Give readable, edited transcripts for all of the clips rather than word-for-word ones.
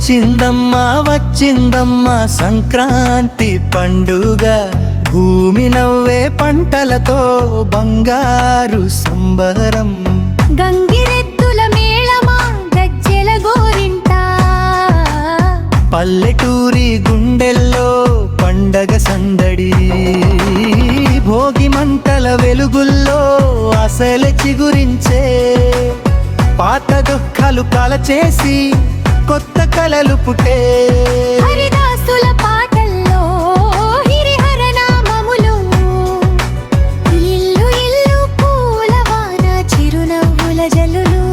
వచ్చిందమ్మా వచ్చిందమ్మా సంక్రాంతి పండుగ, భూమి నవ్వే పంటలతో బంగారు సంబరం. గంగిరెద్దుల మేళమా గజ్జెల గోరింట, పల్లెటూరి గుండెల్లో పండగ సందడి. భోగి మంటల వెలుగుల్లో అసలు చిగురించే, పాత దుఃఖాలు కలచేసి కొత్త కలలు పుట్టే. హరిదాసుల పాటల్లో హరిహర నామములు, ఇల్లు ఇల్లు పూలవాన చిరునవ్వుల జల్లులు.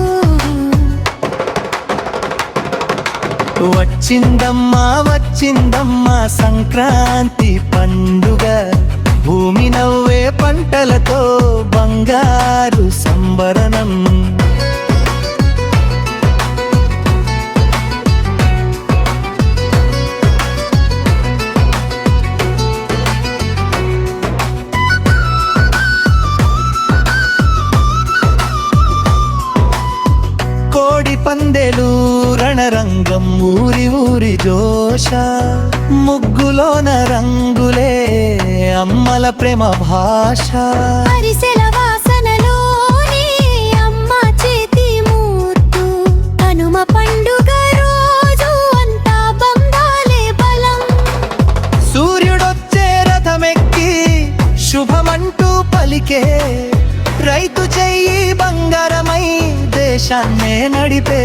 వచ్చిందమ్మా వచ్చిందమ్మా సంక్రాంతి పండుగ, భూమి నవ్వే పంటలతో బంగారు సంబరణం. కోడి పందెలు రణరంగం ఊరి ఊరి జోష, ముగ్గులోన రంగులే అమ్మల ప్రేమ భాష. అరిసెల వాసనలోనే అమ్మ చేతి మూర్తు, కనుమ పండుగ రోజు అంతా బంధాలే బలం. సూర్యుడొచ్చే రథమెక్కి శుభమంటూ పలికే, రైతు చెయ్యి బంగారమై దేశాన్నే నడిపే.